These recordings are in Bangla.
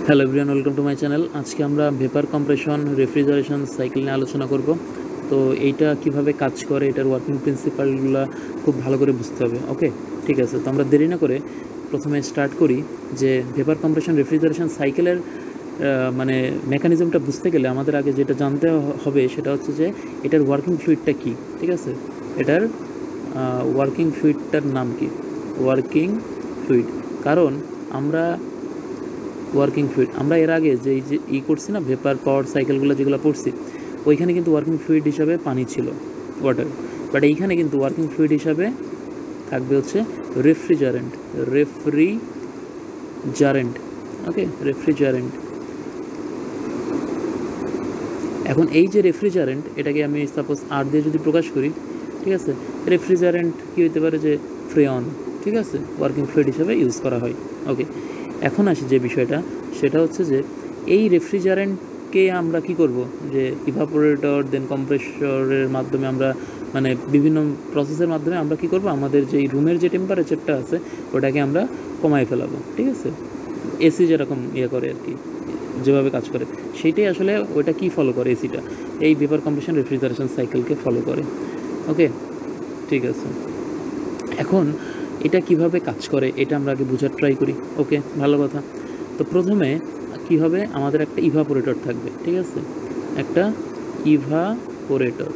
Hello everyone, welcome to my channel. আজকে আমরা ভেপার কম্প্রেশন রেফ্রিজারেশন সাইকেল নিয়ে আলোচনা করব। তো এইটা কিভাবে কাজ করে, এটার ওয়ার্কিং প্রিন্সিপালগুলো খুব ভালো করে বুঝতে হবে। ওকে, ঠিক আছে। তো আমরা দেরি না করে প্রথমে স্টার্ট করি যে ভেপার কম্প্রেশন রেফ্রিজারেশন সাইকেলের মানে মেকানিজমটা বুঝতে গেলে আমাদের আগে যেটা জানতে হবে সেটা হচ্ছে যে এটার ওয়ার্কিং ফ্লুইডটা কী। ঠিক আছে, এটার ওয়ার্কিং ফ্লুইডটার নাম কি? Working fluid. কারণ আমরা ওয়ার্কিং ফ্লুইড আমরা এর আগে যে করছি না, ভেপার পাওয়ার সাইকেলগুলো যেগুলো পড়ছি, ওইখানে কিন্তু ওয়ার্কিং ফ্লুইড হিসাবে পানি ছিল, ওয়াটার। বাট এইখানে কিন্তু ওয়ার্কিং ফ্লুইড হিসাবে থাকবে হচ্ছে রেফ্রিজারেন্ট। রেফ্রিজারেন্ট, ওকে, রেফ্রিজারেন্ট। এখন এই যে রেফ্রিজারেন্ট, এটাকে আমি সাপোজ আর দিয়ে যদি প্রকাশ করি, ঠিক আছে, রেফ্রিজারেন্ট কী হতে পারে? যে ফ্রেয়ন, ঠিক আছে, ওয়ার্কিং ফ্লুইড হিসাবে ইউজ করা হয়। ওকে, এখন আসি যে বিষয়টা, সেটা হচ্ছে যে এই রেফ্রিজারেন্টকে আমরা কি করব, যে ইভাপোরেটর দেন কম্প্রেসরের মাধ্যমে আমরা মানে বিভিন্ন প্রসেসের মাধ্যমে আমরা কি করব, আমাদের যে রুমের যে টেম্পারেচারটা আছে ওটাকে আমরা কমায় ফেলাবো। ঠিক আছে, এসি যেরকম করে আর কি, যেভাবে কাজ করে সেইটাই আসলে ওইটা কি ফলো করে, এসিটা এই ভেপার কম্প্রেশন রেফ্রিজারেশন সাইকেলকে ফলো করে। ওকে, ঠিক আছে। এখন এটা কিভাবে কাজ করে এটা আমরা আগে বোঝার ট্রাই করি। ওকে, ভালো কথা। তো প্রথমে কি হবে, আমাদের একটা ইভাপোরেটর থাকবে। ঠিক আছে, একটা ইভাপোরেটর,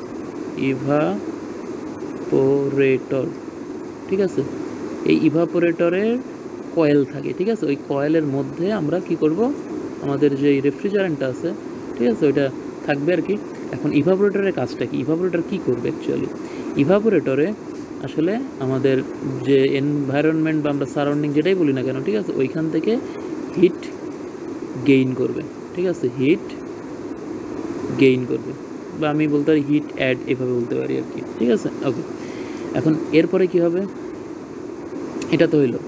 ইভাপোরেটর, ঠিক আছে। এই ইভাপোরেটরের কয়েল থাকে। ঠিক আছে, ওই কয়েলের মধ্যে আমরা কি করব, আমাদের যে রেফ্রিজারেন্টটা আছে, ঠিক আছে, ওইটা থাকবে আর কি। এখন ইভাপোরেটরের কাজটা কি? ইভাপোরেটর কি করবে অ্যাকচুয়ালি? ইভাপোরেটরে আসলে আমাদের যে এনভায়রনমেন্ট বা আমরা সারাউন্ডিং যেটাই বলি না কেন, ঠিক আছে, ওইখান থেকে হিট গেইন করবে। ঠিক আছে, হিট গেইন করবে, বা আমি বলতে পারি হিট অ্যাড, এভাবে বলতে পারি আর কি। ঠিক আছে, ওকে। এখন এরপরে কি হবে, এটা তো হইলো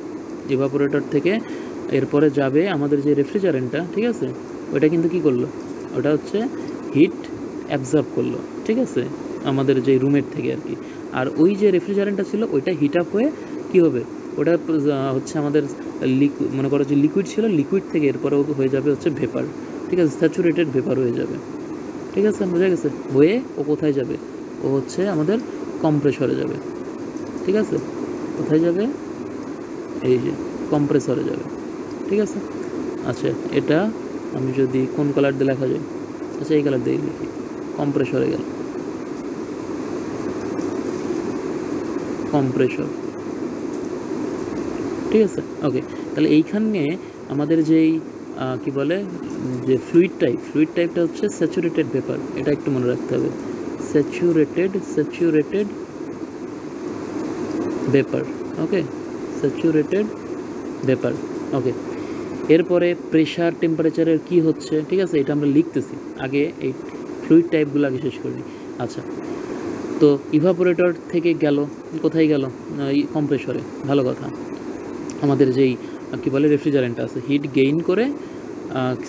ইভাপোরেটর থেকে। এরপরে যাবে আমাদের যে রেফ্রিজারেন্টটা, ঠিক আছে, ওইটা কিন্তু কি করলো, ওটা হচ্ছে হিট অ্যাবজর্ব করলো। ঠিক আছে, আমাদের যে রুমের থেকে আর কি। আর ওই যে রেফ্রিজারেন্টটা ছিল ওইটা হিট আপ হয়ে কী হবে, ওটা হচ্ছে আমাদের মনে করো যে লিকুইড ছিল, লিকুইড থেকে এরপরে হয়ে যাবে হচ্ছে ভেপার। ঠিক আছে, স্যাচুরেটেড ভেপার হয়ে যাবে। ঠিক আছে, বোঝা গেছে? হয়ে ও কোথায় যাবে, ও হচ্ছে আমাদের কম্প্রেসরে যাবে। ঠিক আছে, কোথায় যাবে? এই যে কম্প্রেসরে যাবে। ঠিক আছে, আচ্ছা, এটা আমি যদি কোন কালার দিয়ে লেখা যায়, আচ্ছা এই কালার দিয়ে লিখি, কম্প্রেসরে গেল, কম্প্রেসর। ঠিক আছে, ওকে। তাহলে এইখানে আমাদের যেই কি বলে, যে ফ্লুইড টাইপটা হচ্ছে স্যাচুরেটেড ভেপার। এটা একটু মনে রাখতে হবে, স্যাচুরেটেড ভেপার। ওকে, স্যাচুরেটেড ভেপার। ওকে, এরপরে প্রেশার টেম্পারেচারের কি হচ্ছে, ঠিক আছে, এটা আমরা লিখতেছি। আগে এই ফ্লুইড টাইপগুলো আগে শেষ করে নিই। আচ্ছা, তো ইভাপোরেটর থেকে গেল কোথায়, গেল কম্প্রেসরে। ভালো কথা। আমাদের যেই কি বলে রেফ্রিজারেন্টটা আছে, হিট গেইন করে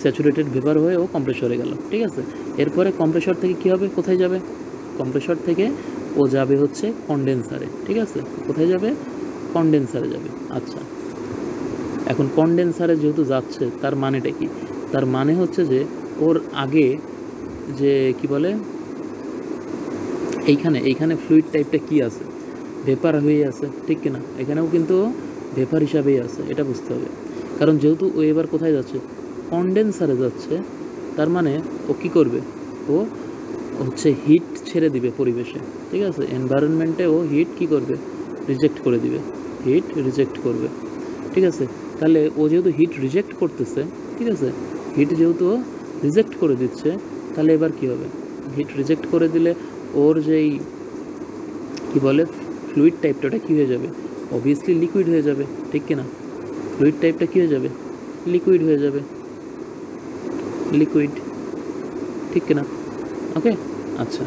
স্যাচুরেটেড ভেপার হয়ে ও কম্প্রেসরে গেল। ঠিক আছে, এরপরে কম্প্রেসর থেকে কি হবে, কোথায় যাবে? কম্প্রেসর থেকে ও যাবে হচ্ছে কনডেন্সারে। ঠিক আছে, কোথায় যাবে? কনডেন্সারে যাবে। আচ্ছা, এখন কনডেন্সারে যেহেতু যাচ্ছে, তার মানেটা কি? তার মানে হচ্ছে যে ওর আগে যে কি বলে, এইখানে ফ্লুইড টাইপটা কি আছে, ভেপার হয়ে আছে, ঠিক কিনা? এখানেও কিন্তু ভেপার হিসাবেই আছে, এটা বুঝতে হবে। কারণ যেহেতু ও এবার কোথায় যাচ্ছে, কনডেন্সারে যাচ্ছে, তার মানে ও কী করবে, ও হচ্ছে হিট ছেড়ে দিবে পরিবেশে। ঠিক আছে, এনভায়রনমেন্টে ও হিট কী করবে, রিজেক্ট করে দিবে, হিট রিজেক্ট করবে। ঠিক আছে, তাহলে ও যেহেতু হিট রিজেক্ট করতেছে, ঠিক আছে, হিট যেহেতু রিজেক্ট করে দিচ্ছে, তাহলে এবার কি হবে, হিট রিজেক্ট করে দিলে ওর যেই কি বলে ফ্লুইড টাইপটা, ওটা কী হয়ে যাবে? অবভিয়াসলি লিকুইড হয়ে যাবে, ঠিক কিনা? ফ্লুইড টাইপটা কী হয়ে যাবে? লিকুইড হয়ে যাবে, লিকুইড, ঠিক কিনা? ওকে, আচ্ছা।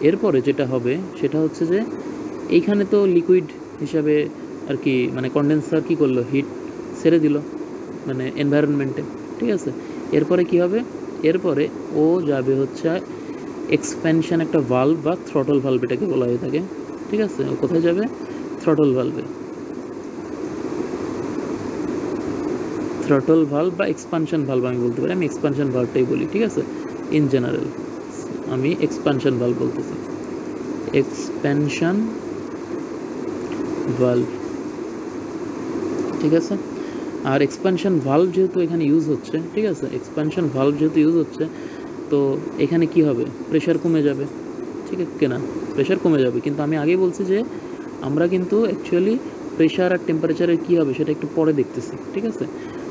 এরপরে যেটা হবে সেটা হচ্ছে যে এইখানে তো লিকুইড হিসাবে আর কি, মানে কনডেন্সার কী করলো, হিট ছেড়ে দিল মানে এনভায়রনমেন্টে। ঠিক আছে, এরপরে কি হবে, এরপরে ও যাবে হচ্ছে এক্সপ্যানশন একটা ভালভ বা থ্রটল ভালভ এটাকে বলা হয়ে থাকে। ঠিক আছে, ও কোথায় যাবে? থ্রটল ভালভে। থ্রটল ভালভ বা এক্সপানশন ভালভ আমি বলতে পারি, আমি এক্সপানশন ভালভটাই বলি, ঠিক আছে। ইন জেনারেল আমি এক্সপানশন ভালভ বলতেছি, এক্সপ্যানশন ভালভ, ঠিক আছে। আর এক্সপ্যানশন ভালভ যেহেতু এখানে ইউজ হচ্ছে, ঠিক আছে, এক্সপ্যানশন ভালভ যেহেতু ইউজ হচ্ছে, তো এখানে কি হবে, প্রেশার কমে যাবে, ঠিক আছে কিনা, প্রেশার কমে যাবে। কিন্তু আমি আগেই বলছি যে আমরা কিন্তু অ্যাকচুয়ালি প্রেশার আর টেম্পারেচারের কী হবে সেটা একটু পরে দেখতেছি, ঠিক আছে।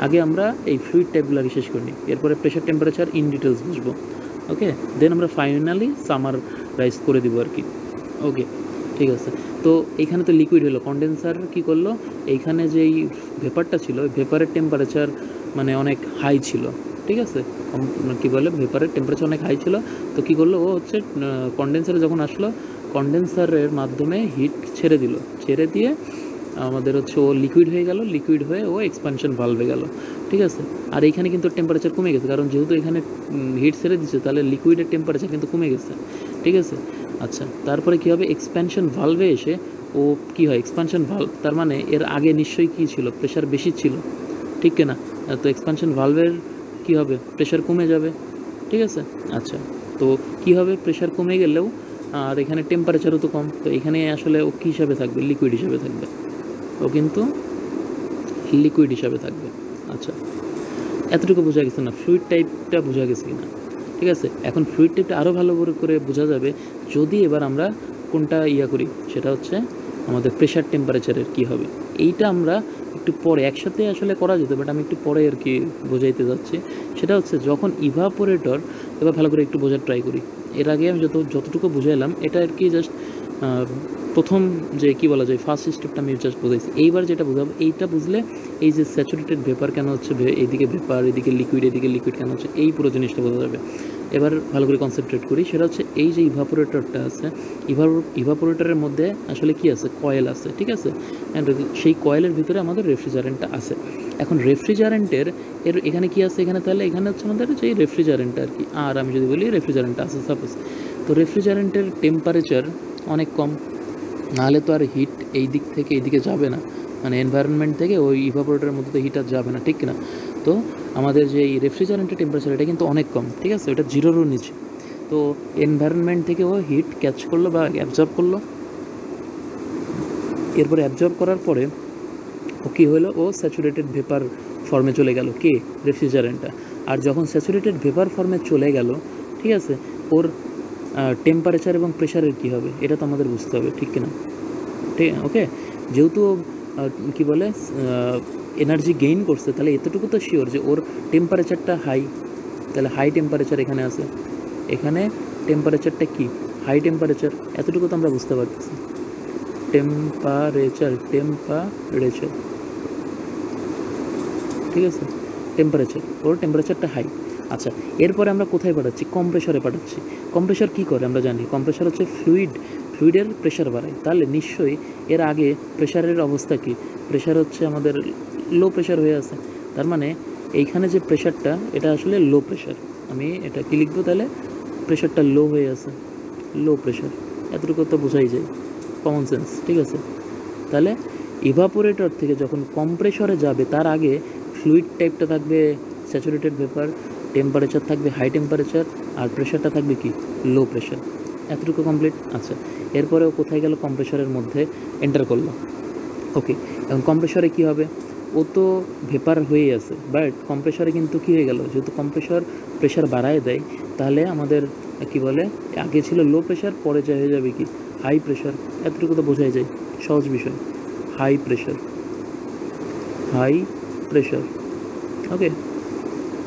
আগে আমরা এই ফ্লুইড টাইপগুলো শেষ করি নিই, এরপরে প্রেশার টেম্পারেচার ইন ডিটেলস বুঝবো, ওকে। দেন আমরা ফাইনালি সামারাইজ করে দিব আর কি, ওকে, ঠিক আছে। তো এইখানে তো লিকুইড হলো, কন্ডেন্সার কি করলো, এইখানে যেই ভেপারটা ছিল ওই ভেপারের টেম্পারেচার মানে অনেক হাই ছিল, ঠিক আছে, কী বলে ভেপারের টেম্পারেচার অনেক হাই ছিল। তো কী করলো, ও হচ্ছে কন্ডেন্সারে যখন আসলো, কন্ডেন্সারের মাধ্যমে হিট ছেড়ে দিল, ছেড়ে দিয়ে আমাদের হচ্ছে ও লিকুইড হয়ে গেল, লিকুইড হয়ে ও এক্সপানশন ভালভে গেল, ঠিক আছে। আর এইখানে কিন্তু টেম্পারেচার কমে গেছে, কারণ যেহেতু এখানে হিট ছেড়ে দিচ্ছে, তাহলে লিকুইডের টেম্পারেচার কিন্তু কমে গেছে, ঠিক আছে। আচ্ছা, তারপরে কী হবে, এক্সপ্যানশন ভালভে এসে ও কী হয়, এক্সপানশন ভালভ তার মানে এর আগে নিশ্চয়ই কী ছিল, প্রেশার বেশি ছিল, ঠিক কিনা। তো এক্সপানশন ভালভের কী হবে, প্রেশার কমে যাবে, ঠিক আছে। আচ্ছা, তো কী হবে, প্রেশার কমে গেলেও আর এখানে টেম্পারেচারও তো কম, তো এখানে আসলে ও কী হিসাবে থাকবে, লিকুইড হিসাবে থাকবে, ও কিন্তু লিকুইড হিসাবে থাকবে। আচ্ছা, এতটুকু বোঝা গেছে না, ফ্লুইড টাইপটা বোঝা গেছে কিনা, ঠিক আছে। এখন ফ্লুইড টাইপটা আরও ভালো করে বোঝা যাবে যদি এবার আমরা কোনটা করি, সেটা হচ্ছে আমাদের প্রেশার টেম্পারেচারের কী হবে। এইটা আমরা একটু পরে একসাথে আসলে করা যেত, বাট আমি একটু পরে আর কি বোঝাইতে যাচ্ছি। সেটা হচ্ছে যখন ইভাপোরেটর, এবার ভালো করে একটু বোঝার ট্রাই করি। এর আগে আমি যতটুকু বুঝাইলাম এটা আর কি জাস্ট প্রথম যে কি বলা যায় ফার্স্ট স্টেপটা আমি জাস্ট বোঝাইছি। এইবার যেটা বোঝাবো, এইটা বুঝলে এই যে স্যাচুরেটেড ভেপার কেন হচ্ছে, এইদিকে ভেপার এদিকে লিকুইড কেন হচ্ছে, এই পুরো জিনিসটা বোঝা যাবে। এবার ভালো করে কনসেন্ট্রেট করি। সেটা হচ্ছে এই যে ইভাপোরেটরটা আছে, ইভাপোরেটরের মধ্যে আসলে কি আছে, কয়েল আছে, ঠিক আছে। অ্যান্ড সেই কয়েলের ভিতরে আমাদের রেফ্রিজারেন্টটা আছে। এখন রেফ্রিজারেন্টের এখানে কি আছে, এখানে তাহলে এখানে হচ্ছে আমাদের যে রেফ্রিজারেন্টটা আর কি। আর আমি যদি বলি রেফ্রিজারেন্টটা আছে সাপোজ, তো রেফ্রিজারেন্টের টেম্পারেচার অনেক কম, নাহলে তো আর হিট এই দিক থেকে এইদিকে যাবে না, মানে এনভায়রনমেন্ট থেকে ওই ইভাপোরেটরের মধ্যে হিট আর যাবে না, ঠিক কিনা। তো আমাদের যে এই রেফ্রিজারেন্টের টেম্পারেচার এটা কিন্তু অনেক কম, ঠিক আছে, এটা জিরোরও নিচে। তো এনভায়রনমেন্ট থেকে ও হিট ক্যাচ করলো বা অ্যাবজর্ব করলো, এরপরে অ্যাবজর্ব করার পরে ও কী হলো, ও স্যাচুরেটেড ভেপার ফর্মে চলে গেল, কে, রেফ্রিজারেন্টটা। আর যখন স্যাচুরেটেড ভেপার ফর্মে চলে গেল, ঠিক আছে, ওর টেম্পারেচার এবং প্রেশারের কী হবে এটা তো আমাদের বুঝতে হবে, ঠিক কিনা, ঠিক, ওকে। যেহেতু কী বলে এনার্জি গেইন করছে, তাহলে এতটুকু তো শিওর যে ওর টেম্পারেচারটা হাই, তাহলে হাই টেম্পারেচার এখানে আছে, এখানে টেম্পারেচারটা কি, হাই টেম্পারেচার, এতটুকু তো আমরা বুঝতে পারতেছি। টেম্পারেচার, ঠিক আছে, ওর টেম্পারেচারটা হাই। আচ্ছা, এরপরে আমরা কোথায় পাঠাচ্ছি, কম্প্রেসরে পাঠাচ্ছি। কম্প্রেসর কী করে আমরা জানি, কম্প্রেসর হচ্ছে ফ্লুইডের প্রেশার বাড়ায়। তাহলে নিশ্চয়ই এর আগে প্রেশারের অবস্থা কি, প্রেশার হচ্ছে আমাদের লো প্রেশার হয়ে আছে, তার মানে এইখানে যে প্রেশারটা এটা আসলে লো প্রেশার। আমি এটা কি লিখবো তাহলে, প্রেশারটা লো হয়ে আছে, লো প্রেশার, এতটুকু তো বোঝাই যায়, কমন সেন্স, ঠিক আছে। তাহলে ইভাপোরেটর থেকে যখন কম্প্রেসরে যাবে তার আগে ফ্লুইড টাইপটা থাকবে স্যাচুরেটেড ভেপার, টেম্পারেচার থাকবে হাই টেম্পারেচার, আর প্রেশারটা থাকবে কি, লো প্রেশার, এতটুকু কমপ্লিট। আচ্ছা, এরপরেও কোথায় গেল, কম্প্রেসরের মধ্যে এন্টার করলো, ওকে। এখন কম্প্রেসরে কী হবে, ও তো ভেপার হয়েই আছে, বাট কম্প্রেসরে কিন্তু কী হয়ে গেল, যেহেতু কম্প্রেসর প্রেশার বাড়ায় দেয়, তাহলে আমাদের কি বলে, আগে ছিল লো প্রেশার, পরে হয়ে যাবে কি, হাই প্রেশার, এতটুকু তো বোঝাই যায়, সহজ বিষয়, হাই প্রেশার,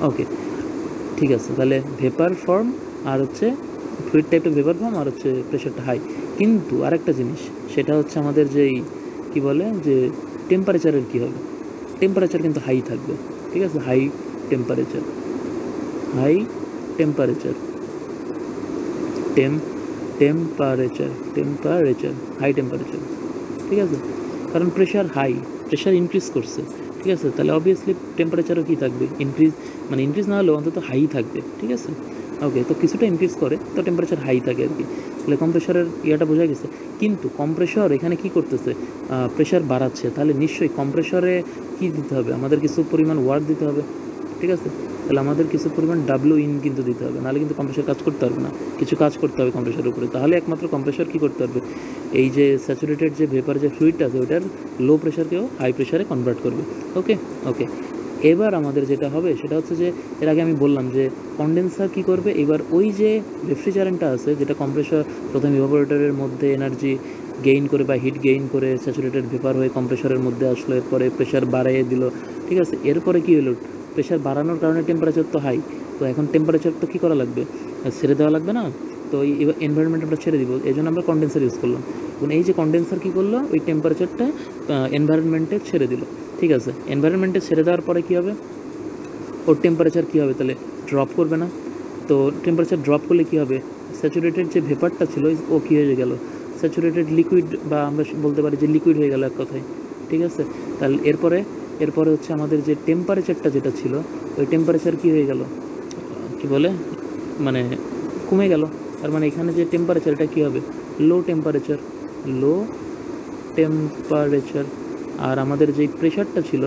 ওকে, ঠিক আছে। তাহলে ভেপার ফর্ম আর হচ্ছে ফ্লুইড টাইপের ভেপার ফর্ম, আর হচ্ছে প্রেশারটা হাই। কিন্তু আরেকটা জিনিস, সেটা হচ্ছে আমাদের যেই কি বলে যে টেম্পারেচারের কী হবে, টেম্পারেচার কিন্তু হাই থাকবে, ঠিক আছে, হাই টেম্পারেচার, হাই টেম্পারেচার, ঠিক আছে। কারণ প্রেশার ইনক্রিজ করছে, ঠিক আছে, তাহলে অবভিয়াসলি টেম্পারেচারও কী থাকবে, ইনক্রিজ না হলেও অন্তত হাই থাকবে, ঠিক আছে। ওকে, তো কিছুটা ইনক্রিজ করে, তো টেম্পারেচার হাই থাকে আর কি। তাহলে কম্প্রেসরের ইয়াটা বোঝা গেছে। কিন্তু কম্প্রেসর এখানে কি করতেছে, প্রেশার বাড়াচ্ছে, তাহলে নিশ্চয়ই কম্প্রেসরে কি দিতে হবে, আমাদের কিছু পরিমাণ ওয়ার্ক দিতে হবে, ঠিক আছে। তাহলে আমাদের কিছু পরিমাণ ডাব্লিউ ইন কিন্তু দিতে হবে, নাহলে কিন্তু কম্প্রেসর কাজ করতে পারবে না, কিছু কাজ করতে হবে কম্প্রেসরের উপরে, তাহলে একমাত্র কম্প্রেসর কী করতে পারবে, এই যে স্যাচুরেটেড যে ভেপার যে ফ্লুইডটা আছে ওইটার লো প্রেশারকেও হাই প্রেশারে কনভার্ট করবে। ওকে ওকে, এবার আমাদের যেটা হবে সেটা হচ্ছে যে এর আগে আমি বললাম যে কন্ডেন্সার কি করবে, এবার ওই যে রেফ্রিজারেন্টটা আছে যেটা কম্প্রেসর প্রথম ইভাপোরেটরের মধ্যে এনার্জি গেইন করে বা হিট গেইন করে স্যাচুরেটেড ভেপার হয়ে কম্প্রেসরের মধ্যে আসলো, এরপরে প্রেশার বাড়িয়ে দিল, ঠিক আছে। এরপরে কী হলো, প্রেশার বাড়ানোর কারণে টেম্পারেচার তো হাই, তো এখন টেম্পারেচার তো কী করা লাগবে, ছেড়ে দেওয়া লাগবে না, তো এই এনভায়রনমেন্ট আমরা ছেড়ে দিব, এই জন্য আমরা কন্ডেন্সার ইউজ করলাম। এবং এই যে কন্ডেন্সার কী করলো, ওই টেম্পারেচারটা এনভায়রনমেন্টে ছেড়ে দিল, ঠিক আছে। এনভায়রনমেন্টে ছেড়ে দেওয়ার পরে কী হবে, ওর টেম্পারেচার কী হবে, তাহলে ড্রপ করবে না, তো টেম্পারেচার ড্রপ করলে কী হবে, স্যাচুরেটেড যে ভেপারটা ছিল ও কী হয়ে গেল, স্যাচুরেটেড লিকুইড, বা আমরা বলতে পারি যে লিকুইড হয়ে গেল এক কথায়, ঠিক আছে। তাহলে এরপরে হচ্ছে আমাদের যে টেম্পারেচারটা যেটা ছিল ওই টেম্পারেচার কী হয়ে গেল, কি বলে, মানে কমে গেল। তার মানে এখানে যে টেম্পারেচার এটা কী হবে, লো টেম্পারেচার, লো টেম্পারেচার। আর আমাদের যেই প্রেশারটা ছিল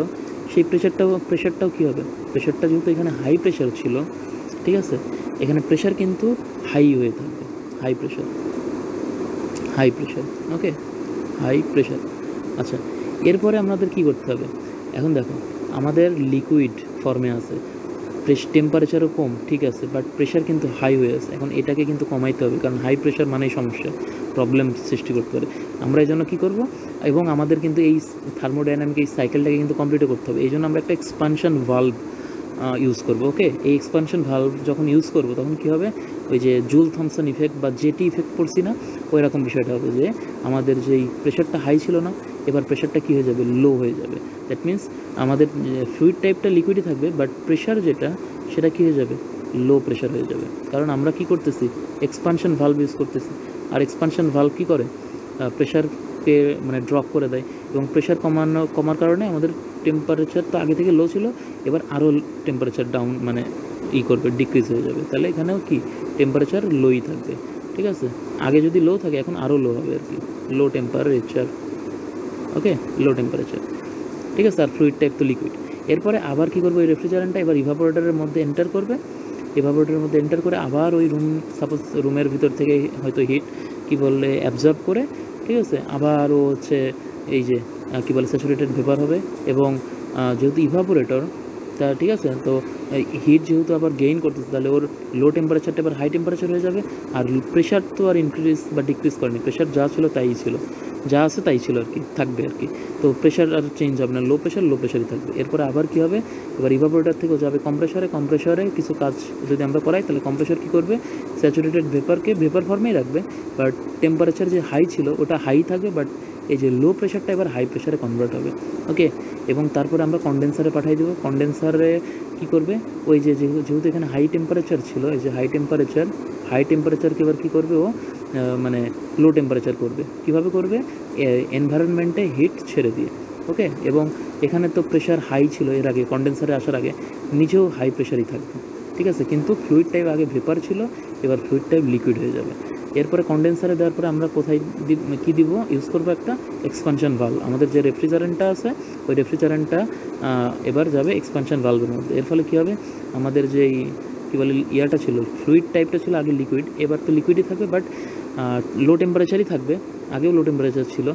সেই প্রেশারটাও কী হবে, প্রেশারটা যেহেতু এখানে হাই প্রেশার ছিল, ঠিক আছে, এখানে প্রেশার কিন্তু হাই হয়ে থাকবে, হাই প্রেশার, ওকে, হাই প্রেশার। আচ্ছা, এরপরে আমাদের কি করতে হবে, এখন দেখো আমাদের লিকুইড ফর্মে আছে, টেম্পারেচারও কম, ঠিক আছে, বাট প্রেশার কিন্তু হাই হয়ে আছে, এখন এটাকে কিন্তু কমাইতে হবে, কারণ হাই প্রেশার মানেই সমস্যা, প্রবলেম সৃষ্টি করতে পারে। আমরা এই জন্য কী করবো, এবং আমাদের কিন্তু এই থার্মোডাইনামিক এই সাইকেলটাকে কিন্তু কমপ্লিটও করতে হবে, এই জন্য আমরা একটা এক্সপানশন ভালভ ইউজ করবো। ওকে, এই এক্সপানশন ভালভ যখন ইউজ করবো তখন কী হবে, ওই যে জুল থমসন ইফেক্ট বা জেটি ইফেক্ট পড়ছি না, ওই রকম বিষয়টা হবে যে আমাদের যেই প্রেশারটা হাই ছিল না, এবার প্রেশারটা কী হয়ে যাবে, লো হয়ে যাবে। দ্যাট মিন্স আমাদের ফ্লুইড টাইপটা লিকুইডই থাকবে, বাট প্রেশার যেটা সেটা কী হয়ে যাবে, লো প্রেশার হয়ে যাবে, কারণ আমরা কি করতেছি, এক্সপানশন ভালভ ইউজ করতেছি। আর এক্সপানশন ভালভ কী করে, প্রেশারকে মানে ড্রপ করে দেয়, এবং প্রেশার কমার কারণে আমাদের টেম্পারেচার তো আগে থেকে লো ছিল, এবার আরও টেম্পারেচার ডাউন মানে করবে, ডিক্রিজ হয়ে যাবে। তাহলে এখানেও কি টেম্পারেচার লোই থাকবে, ঠিক আছে। আগে যদি লো থাকে এখন আরও লো হবে আর কি, লো টেম্পারেচার, ওকে, লো টেম্পারেচার, ঠিক আছে। আর ফ্লুইড টাইপ তো লিকুইড। এরপরে আবার কী করবো, এই রেফ্রিজারেন্টটা এবার ইভাপোরেটরের মধ্যে এন্টার করবে, ইভাপোরেটরের মধ্যে এন্টার করে আবার ওই সাপোজ রুমের ভিতর থেকে হয়তো হিট কী বললে অ্যাবজর্ব করে, ঠিক আছে, আবার ও হচ্ছে এই যে কী বলে স্যাচুরেটেড ভেপার হবে, এবং যেহেতু ইভাপোরেটর তা, ঠিক আছে, তো হিট যেহেতু আবার গেইন করতেছে, তাহলে ওর লো টেম্পারেচারটা এবার হাই টেম্পারেচার হয়ে যাবে। আর প্রেশার তো আর ইনক্রিজ বা ডিক্রিজ করেনি, প্রেশার যা ছিল তাই ছিল, যা আছে তাই ছিল আর কি, থাকবে আর কি। তো প্রেশার আর চেঞ্জ হবে না, লো প্রেশারই থাকবে। এরপরে আবার কী হবে, এবার ইভাপোরেটর থেকে যাবে কম্প্রেসরে কিছু কাজ যদি আমরা করাই, তাহলে কম্প্রেসর কী করবে, স্যাচুরেটেড ভেপারকে ভেপার ফর্মেই রাখবে, বাট টেম্পারেচার যে হাই ছিল ওটা হাই থাকবে, বাট এই যে লো প্রেশারটা এবার হাই প্রেশারে কনভার্ট হবে। ওকে, এবং তারপরে আমরা কন্ডেন্সারে পাঠিয়ে দেবো, কন্ডেন্সারে কী করবে, ওই যে যেহেতু এখানে হাই টেম্পারেচার ছিল, এই যে হাই টেম্পারেচারকে এবার কী করবে, ও মানে লো টেম্পারেচার করবে। কীভাবে করবে, এনভায়রনমেন্টে হিট ছেড়ে দিয়ে। ওকে, এবং এখানে তো প্রেশার হাই ছিল এর আগে, কন্ডেন্সারে আসার আগে নিচেও হাই প্রেশারই থাকবে, ঠিক আছে, কিন্তু ফ্লুইড টাইপ আগে ভেপার ছিল, এবার ফ্লুইড টাইপ লিকুইড হয়ে যাবে। এরপরে কন্ডেন্সারে দেওয়ার পরে আমরা কোথায় কী দিব, ইউজ করবো একটা এক্সপানশন ভালভ। আমাদের যে রেফ্রিজারেন্টটা আছে ওই রেফ্রিজারেন্টটা এবার যাবে এক্সপানশন ভালভের মধ্যে। এর ফলে কী হবে, আমাদের যেই কী বলে ইয়াটা ছিল, ফ্লুইড টাইপটা ছিল আগে লিকুইড, এবার তো লিকুইডই থাকবে, বাট লো টেম্পারেচারই থাকবে, আগেও লো টেম্পারেচার ছিল,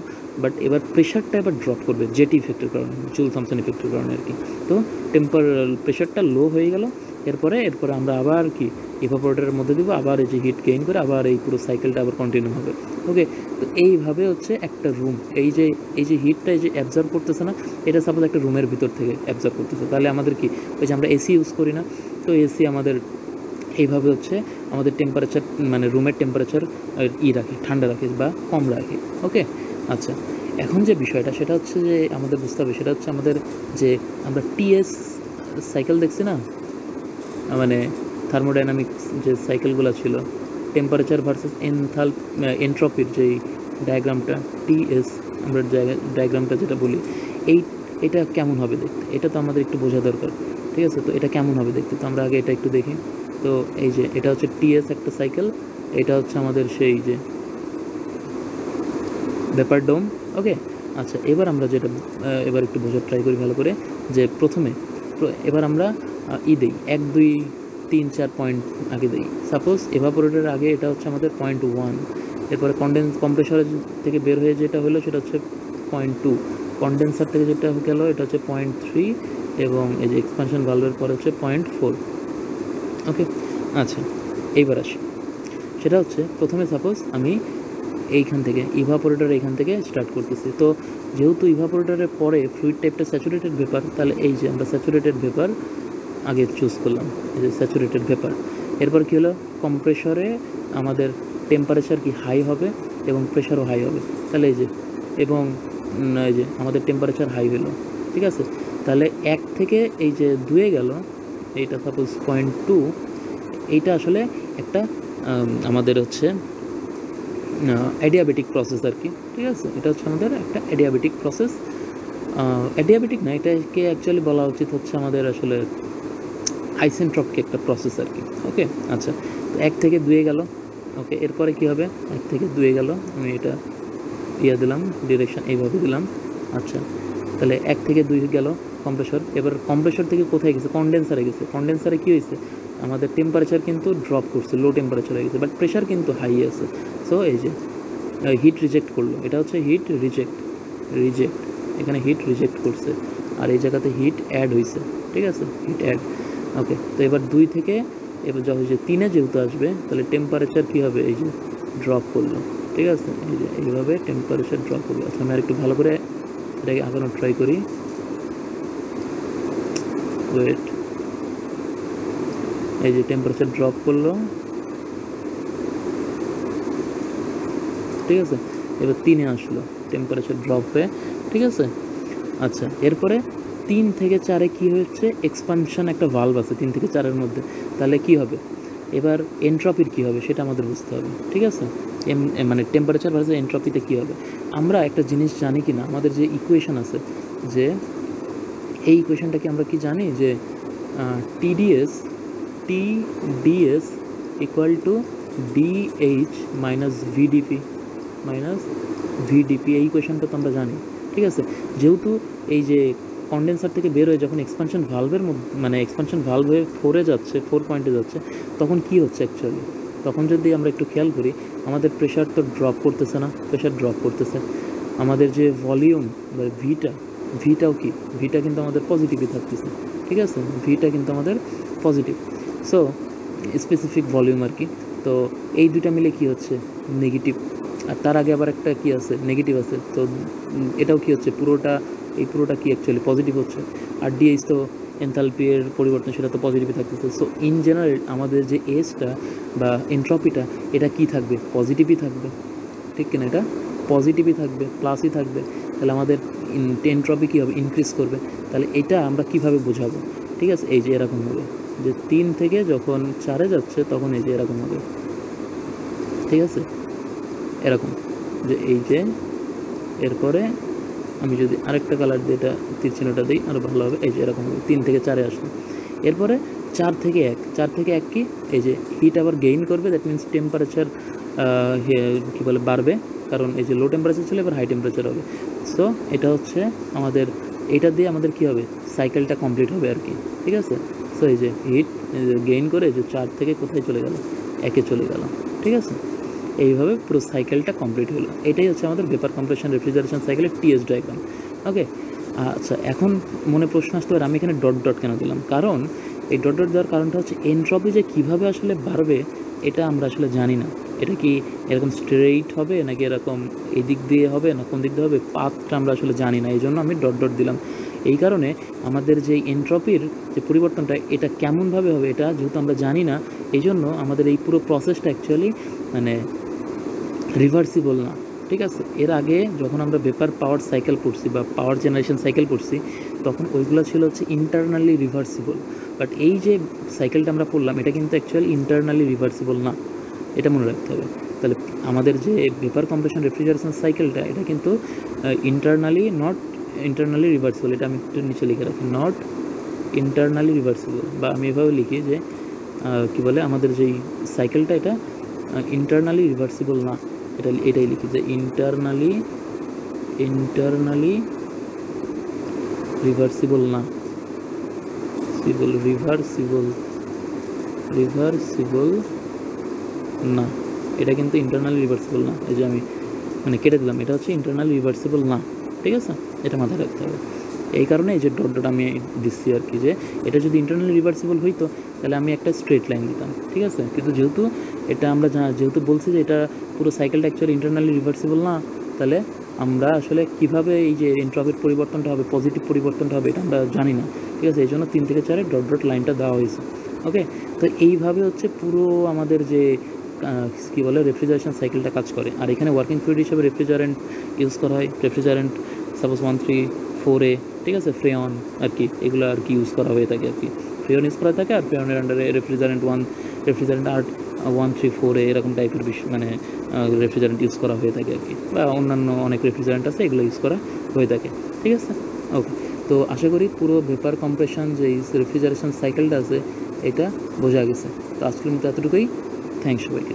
বাট এবার প্রেশারটা এবার ড্রপ করবে জেটি ইফেক্টের কারণে, জুল থমসন ইফেক্টের কারণে আর কি। তো প্রেশারটা লো হয়ে গেল, এরপরে আমরা আবার কি ইভাপোরেটরের মধ্যে দিব, আবার এই যে হিট গেইন করে আবার এই পুরো সাইকেলটা আবার কন্টিনিউ হবে। ওকে, তো এইভাবে হচ্ছে একটা রুম, এই যে হিটটা এই যে অ্যাবজর্ব করতেছে না, এটা সাপোজ একটা রুমের ভিতর থেকে অ্যাবজর্ব করতেছে, তাহলে আমাদের কি, ওই যে আমরা এসি ইউজ করি না, তো এসি আমাদের এইভাবে হচ্ছে আমাদের টেম্পারেচার মানে রুমের টেম্পারেচার রাখে, ঠান্ডা রাখে বা কম রাখে। ওকে, আচ্ছা, এখন যে বিষয়টা সেটা হচ্ছে যে আমাদের বুঝতে হবে, সেটা হচ্ছে আমাদের যে আমরা টিএস সাইকেল দেখছি না, মানে থার্মোডাইনামিক্স যে সাইকেলগুলো ছিল, টেম্পারেচার ভার্সেস এনট্রপির যেই ডায়াগ্রামটা টিএস, আমরা ডায়াগ্রামটা যেটা বলি, এটা কেমন হবে দেখতে, এটা তো আমাদের একটু বোঝা দরকার, ঠিক আছে। তো এটা কেমন হবে দেখতে, তো আমরা আগে এটা একটু দেখি। তো এই যে এটা হচ্ছে টিএস একটা সাইকেল, এটা হচ্ছে আমাদের সেই যে ভেপার ডোম। ওকে, আচ্ছা এবার আমরা যেটা এবার একটু বোঝার ট্রাই করি ভালো করে, যে প্রথমে এবার আমরা দেই 1 2 3 4 পয়েন্ট আগে দিই। সাপোজ এভাপোরেটরের আগে এটা হচ্ছে আমাদের 0.1, এরপরে কম্প্রেসরের থেকে বের হয়ে যেটা হলো সেটা হচ্ছে 0.2, কন্ডেন্সার থেকে যেটা গেল এটা হচ্ছে 0.3, এবং এই যে এক্সপানশন ভালভের পরে হচ্ছে 0.4। ওকে, আচ্ছা এইবার আসি, সেটা হচ্ছে প্রথমে সাপোজ আমি এইখান থেকে ইভাপোরেটর এইখান থেকে স্টার্ট করতেছি। তো যেহেতু ইভাপোরেটরের পরে ফ্লুইড টাইপটা স্যাচুরেটেড ভেপার, তাহলে এই যে আমরা স্যাচুরেটেড ভেপার আগে চুজ করলাম, এই যে স্যাচুরেটেড ভেপার। এরপর কী হলো, কম্প্রেসরে আমাদের টেম্পারেচার কি হাই হবে এবং প্রেশারও হাই হবে, তাহলে এই যে এবং এই যে আমাদের টেম্পারেচার হাই হলো, ঠিক আছে। তাহলে 1 থেকে এই যে 2 গেল, এইটা সাপোজ 0.2, এইটা আসলে একটা আমাদের হচ্ছে অ্যাডিয়াবেটিক প্রসেস আর কি, ঠিক আছে। এটা হচ্ছে আমাদের একটা অ্যাডিয়াবেটিক প্রসেস, অ্যাডিয়াবেটিক না, এটাকে অ্যাকচুয়ালি বলা উচিত হচ্ছে আমাদের আসলে আইসেন্ট্রপিক একটা প্রসেস আর কি। ওকে, আচ্ছা, তো 1 থেকে 2 গেল। ওকে, এরপরে কী হবে, 1 থেকে 2 গেল, আমি এটা দিলাম ডিরেকশন এইভাবে দিলাম। আচ্ছা, তাহলে 1 থেকে 2 গেল কম্প্রেসর, এবার কম্প্রেসর থেকে কোথায় গেছে, কন্ডেন্সারে গেছে। কন্ডেন্সারে কী হয়েছে, আমাদের টেম্পারেচার কিন্তু ড্রপ করছে, লো টেম্পারেচার হয়ে গেছে, বাট প্রেশার কিন্তু হাই আছে। সো এই যে হিট রিজেক্ট করলো, এটা হচ্ছে হিট রিজেক্ট, এখানে হিট রিজেক্ট করছে, আর এই জায়গাতে হিট অ্যাড হয়েছে, ঠিক আছে, হিট অ্যাড। ওকে, তো এবার 2 থেকে এবার যখন যে 3-এ যেহেতু আসবে, তাহলে টেম্পারেচার কী হবে, এই যে ড্রপ করলো, ঠিক আছে, এই যে এইভাবে টেম্পারেচার ড্রপ করলো। আচ্ছা, আমি আর একটু ভালো করে এটাকে আঁকানোর ট্রাই করি, ওয়েট, এই যে টেম্পারেচার ড্রপ করলো, ঠিক আছে, এবার 3-এ আসলো, টেম্পারেচার ড্রপ হয়ে, ঠিক আছে। আচ্ছা, এরপরে 3 থেকে 4-এ কী হচ্ছে, এক্সপানশন একটা ভালভ আছে 3 থেকে 4-এর মধ্যে, তাহলে কী হবে, এবার এন্ট্রপির কী হবে সেটা আমাদের বুঝতে হবে, ঠিক আছে। মানে টেম্পারেচার ভার্সেস এন্ট্রপিতে কী হবে। আমরা একটা জিনিস জানি কি না, আমাদের যে ইকুয়েশন আছে, যে এই ইকুয়েশনটাকে আমরা কি জানি, যে TDS equal to DH minus VDP, এই ইকুয়েশনটা তো আমরা জানি, ঠিক আছে। যেহেতু এই যে কন্ডেন্সার থেকে বের হয়ে যখন এক্সপানশন ভালভের মধ্যে, মানে এক্সপানশন ভালভ হয়ে 4-এ যাচ্ছে, 4 পয়েন্টে যাচ্ছে, তখন কি হচ্ছে অ্যাকচুয়ালি, তখন যদি আমরা একটু খেয়াল করি, আমাদের প্রেশার তো ড্রপ করতেছে না, প্রেশার ড্রপ করতেছে, আমাদের যে ভলিউম বা ভিটাও কি, ভিটা কিন্তু আমাদের পজিটিভই থাকতেছে, ঠিক আছে, ভিটা কিন্তু আমাদের পজিটিভ। সো স্পেসিফিক ভলিউম আর কি। তো এই দুইটা মিলে কি হচ্ছে, নেগেটিভ, আর তার আগে আবার একটা কি আছে, নেগেটিভ আছে। তো এটাও কি হচ্ছে, পুরোটা কি অ্যাকচুয়ালি পজিটিভ হচ্ছে, আর ডিএইচ তো এনথালপি এর পরিবর্তন, সেটা তো পজিটিভই থাকতেছে। সো ইন জেনারেল আমাদের যে এসটা বা এন্ট্রপিটা, এটা কি থাকবে, পজিটিভই থাকবে, ঠিক কিনা, এটা পজিটিভই থাকবে, প্লাসই থাকবে। তাহলে আমাদের এন্ট্রপি কী হবে, ইনক্রিজ করবে। তাহলে এটা আমরা কিভাবে বোঝাবো, ঠিক আছে, এই যে এরকম হবে, যে 3 থেকে যখন 4-এ যাচ্ছে তখন এই যে এরকম হবে, ঠিক আছে, এরকম, যে এই যে এরপরে আমি যদি আরেকটা কালার দিয়ে এটা তীর চিহ্নটা দিই আরও ভালো হবে, এই যে এরকম হবে, 3 থেকে 4-এ আসলো। এরপরে 4 থেকে 1 কি, এই যে হিট আবার গেইন করবে, দ্যাট মিনস টেম্পারেচার কী বলে বাড়বে, কারণ এই যে লো টেম্পারেচার ছিল এবার হাই টেম্পারেচার হবে। সো এটা হচ্ছে আমাদের, এটা দিয়ে আমাদের কী হবে, সাইকেলটা কমপ্লিট হবে আর কি, ঠিক আছে। সো এই যে হিট গেইন করে যে 4 থেকে কোথায় চলে গেল, 1-এ চলে গেল, ঠিক আছে। এইভাবে পুরো সাইকেলটা কমপ্লিট হলো। এটাই হচ্ছে আমাদের ভেপার কম্প্রেশন রেফ্রিজারেশন সাইকেলের টিএস ডায়াগ্রাম। ওকে, আচ্ছা, এখন মনে প্রশ্ন আসতে পারে আমি এখানে ডট ডট কেন দিলাম, কারণ এই ডট ডট দেওয়ার কারণটা হচ্ছে এন্ট্রপি যে কীভাবে আসলে বাড়বে এটা আমরা আসলে জানি না। এটা কি এরকম স্ট্রেইট হবে নাকি এরকম এদিক দিয়ে হবে না কোন দিক দিয়ে হবে, পাথটা আমরা আসলে জানি না, এই জন্য আমি ডট ডট দিলাম। এই কারণে আমাদের যে এন্ট্রপির যে পরিবর্তনটা এটা কেমনভাবে হবে এটা যেহেতু আমরা জানি না, এই জন্য আমাদের এই পুরো প্রসেসটা অ্যাকচুয়ালি মানে রিভার্সিবল না, ঠিক আছে। এর আগে যখন আমরা ভেপার পাওয়ার সাইকেল পড়ছি বা পাওয়ার জেনারেশন সাইকেল পড়ছি, তখন ওইগুলো ছিল হচ্ছে ইন্টারনালি রিভার্সিবল, বাট এই যে সাইকেলটা আমরা পড়লাম এটা কিন্তু অ্যাকচুয়ালি ইন্টারনালি রিভার্সিবল না, এটা মনে রাখতে হবে। তাহলে আমাদের যে ভেপার কম্প্রেশন রেফ্রিজারেশন সাইকেলটা এটা কিন্তু ইন্টারনালি রিভার্সিবল, এটা আমি একটু নিচে লিখে রাখি, নট ইন্টারনালি রিভার্সিবল, বা আমি এভাবে লিখি যে কী বলে আমাদের যেই সাইকেলটা এটা ইন্টারনালি রিভার্সিবল না, এটাই লিখি যে ইন্টারনালি রিভার্সিবল না, রিভার্সিবল না, এটা কিন্তু ইন্টারনালি রিভার্সিবল না। এই যে আমি মানে কেটে দিলাম, এটা হচ্ছে ইন্টারনালি রিভার্সিবল না, ঠিক আছে, এটা মাথায় রাখতে হবে। এই কারণে এই যে ডট আমি দিচ্ছি আর কি, যে এটা যদি ইন্টারনালি রিভার্সিবল হইতো তাহলে আমি একটা স্ট্রেট লাইন দিতাম, ঠিক আছে। কিন্তু যেহেতু এটা আমরা যেহেতু বলছি যে এটা পুরো সাইকেলটা অ্যাকচুয়ালি ইন্টারনালি রিভার্সিবল না, তাহলে আমরা আসলে কীভাবে এই যে এন্ট্রপির পরিবর্তনটা হবে, পজিটিভ পরিবর্তনটা হবে, এটা আমরা জানি না, ঠিক আছে। এই জন্য 3 থেকে 4 ডট লাইনটা দেওয়া হয়েছে। ওকে, তো এইভাবে হচ্ছে পুরো আমাদের যে কী বলে রেফ্রিজারেশন সাইকেলটা কাজ করে। আর এখানে ওয়ার্কিং ফ্লুইড হিসেবে রেফ্রিজারেন্ট ইউজ করা হয়। রেফ্রিজারেন্ট সাপোজ 134A, ঠিক আছে, ফ্রেয়ন আর কি, এগুলো আর কি ইউজ করা হয়ে থাকে আর কি। ফ্রেয়ন ইউজ করা থাকে, আর ফ্রেয়নের আন্ডারে রেফ্রিজারেন্ট 134A এরকম টাইপের মানে রেফ্রিজারেন্ট ইউজ করা হয়ে থাকে আর কি, বা অন্যান্য অনেক রেফ্রিজারেন্ট আছে, এগুলো ইউজ করা হয়ে থাকে, ঠিক আছে। ওকে, তো আশা করি পুরো ভেপার কম্প্রেশন যে রেফ্রিজারেশন সাইকেলটা আছে এটা বোঝা গেছে। তো আজকের মতো এতটুকুই। থ্যাংকস সবাইকে।